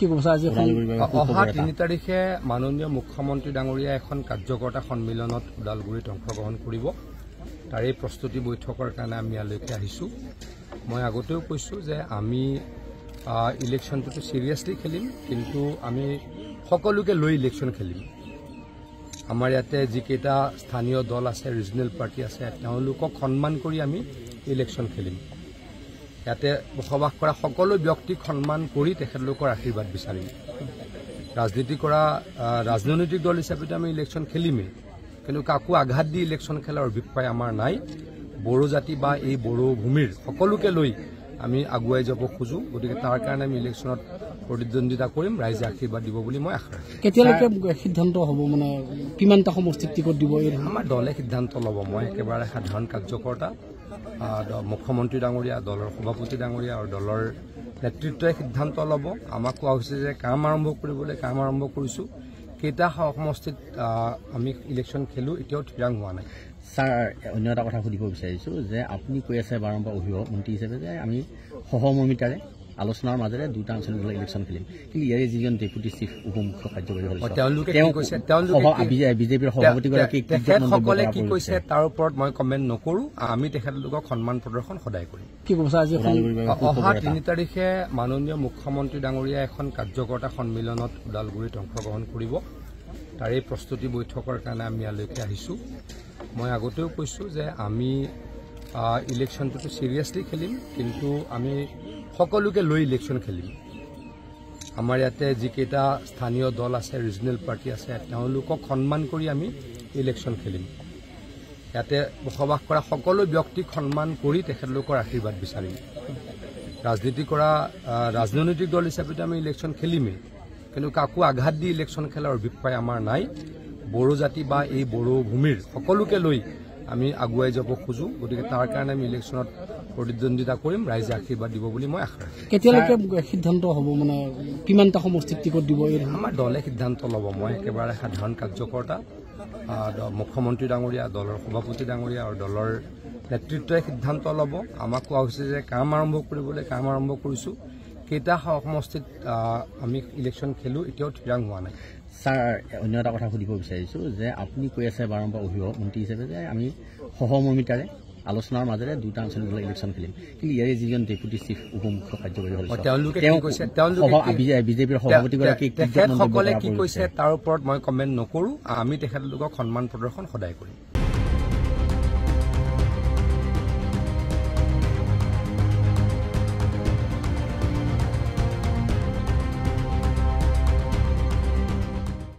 কি কৈছে আজি অহা ৩ তাৰিখে মাননীয় মুখ্যমন্ত্ৰী ডাঙৰীয়া এখন কাৰ্যকৰ্তা সন্মিলনত ওদালগুৰিত অংশগ্ৰহণ কৰিব। তাৰে প্ৰস্তুতি বৈঠকৰ কাৰণে আমি ইয়ালৈকে আহিছোঁ। মই আগতেও কৈছোঁ যে আমি ইলেকশ্যনটো চিৰিয়াছলি খেলিম, কিন্তু আমি সকলোকে লৈ ইলেকশ্যন খেলিম। আমাৰ ইয়াতে যিকেইটা স্থানীয় দল আছে, ৰিজনেল পাৰ্টি আছে, তেওঁলোকক সন্মান কৰি আমি ইলেকশ্যন খেলিম। ইয়াতে বসবাস কৰা সকলো ব্যক্তিক সন্মান কৰি তেখেতলোকৰ আশীৰ্বাদ বিচাৰিম। ৰাজনীতি কৰা ৰাজনৈতিক দল হিচাপেতো আমি ইলেকশ্যন খেলিমেই, কিন্তু কাকো আঘাত দি ইলেকশ্যন খেলাৰ অভিপ্ৰায় আমাৰ নাই। বড়ো জাতি বা এই বড়ো ভূমিৰ সকলোকে লৈ আমি আগুৱাই যাব খোজোঁ। গতিকে তাৰ কাৰণে আমি ইলেকশ্যনত প্ৰতিদ্বন্দ্বিতা কৰিম, ৰাইজে আশীৰ্বাদ দিব বুলি মই আশা ৰাখিছোঁ। কেতিয়ালৈকে সিদ্ধান্ত হ'ব, মানে কিমানটা সমষ্টিক টিকট দিব? আমাৰ দলে সিদ্ধান্ত ল'ব। মই একেবাৰে সাধাৰণ কাৰ্যকৰ্তা, মুখ্যমন্ত্ৰী ডাঙৰীয়া, দলৰ সভাপতি ডাঙৰীয়া আৰু দলৰ নেতৃত্বই সিদ্ধান্ত ল'ব। আমাক কোৱা হৈছে যে কাম আৰম্ভ কৰিবলৈ, কাম আৰম্ভ কৰিছোঁ। কেইটা সমষ্টিত আমি ইলেকশ্যন খেলোঁ এতিয়াও থিৰাং হোৱা নাই। ছাৰ, অন্য এটা কথা সুধিব বিচাৰিছোঁ যে আপুনি কৈ আছে বাৰম্বাৰ অভিভাৱক মন্ত্ৰী হিচাপে যে আমি সহমৰ্মিতাৰে আলোচনাৰ মাজেৰে দুটা অঞ্চলত ইলেকশ্যন খেলিম, কিন্তু ইয়াৰে যিজন ডেপুটি চিফ উপমুখ্য কাৰ্যবাহী বিজেপিৰ সভাপতিগৰাকীক তেখেতসকলে কি কৈছে তাৰ ওপৰত মই কমেণ্ট নকৰোঁ। আমি তেখেতলোকক সন্মান প্ৰদৰ্শন সদায় কৰিম। কি কৈছে আজি অহা ৩ তাৰিখে মাননীয় মুখ্যমন্ত্ৰী ডাঙৰীয়া এখন কাৰ্যকৰ্তা সন্মিলনত ওদালগুৰিত অংশগ্ৰহণ কৰিব। তাৰে প্ৰস্তুতি বৈঠকৰ কাৰণে আমি ইয়ালৈকে আহিছোঁ। মই আগতেও কৈছোঁ যে আমি ইলেকশ্যনটো চিৰিয়াছলি খেলিম, কিন্তু আমি সকলোকে লৈ ইলেকশ্যন খেলিম। আমাৰ ইয়াতে যিকেইটা স্থানীয় দল আছে, ৰিজনেল পাৰ্টি আছে, তেওঁলোকক সন্মান কৰি আমি ইলেকশ্যন খেলিম। ইয়াতে বসবাস কৰা সকলো ব্যক্তিক সন্মান কৰি তেখেতলোকৰ আশীৰ্বাদ বিচাৰিম। ৰাজনীতি কৰা ৰাজনৈতিক দল হিচাপেতো আমি ইলেকশ্যন খেলিমেই, কিন্তু কাকো আঘাত দি ইলেকশ্যন খেলাৰ অভিপ্ৰায় আমাৰ নাই। বড়ো জাতি বা এই বড়ো ভূমিৰ সকলোকে লৈ আমি আগুৱাই যাব খোজোঁ। গতিকে তাৰ কাৰণে আমি ইলেকশ্যনত প্ৰতিদ্বন্দ্বিতা কৰিম, ৰাইজে আশীৰ্বাদ দিব বুলি মই আশা ৰাখিছোঁ। কেতিয়ালৈকে সিদ্ধান্ত হ'ব, মানে কিমানটা সমষ্টিক টিকট দিব? আমাৰ দলে সিদ্ধান্ত ল'ব। মই একেবাৰে সাধাৰণ কাৰ্যকৰ্তা, মুখ্যমন্ত্ৰী ডাঙৰীয়া, দলৰ সভাপতি ডাঙৰীয়া আৰু দলৰ নেতৃত্বই সিদ্ধান্ত ল'ব। আমাক কোৱা হৈছে যে কাম আৰম্ভ কৰিবলৈ, কাম আৰম্ভ কৰিছোঁ। কেইটা সমষ্টিত আমি ইলেকশ্যন খেলোঁ এতিয়াও থিৰাং হোৱা নাই। ছাৰ, অন্য এটা কথা সুধিব বিচাৰিছোঁ যে আপুনি কৈ আছে বাৰম্বাৰ অভিভাৱক মন্ত্ৰী হিচাপে যে আমি সহমৰ্মিতাৰে আলোচনাৰ মাজেৰে দুটা অঞ্চলত ইলেকশ্যন খেলিম, কিন্তু ইয়াৰে যিজন ডেপুটি চিফ উপমুখ্য কাৰ্যবাহী বিজেপিৰ সভাপতিগৰাকীক তেখেতসকলে কি কৈছে তাৰ ওপৰত মই কমেণ্ট নকৰোঁ। আমি তেখেতলোকক সন্মান প্ৰদৰ্শন সদায় কৰিম।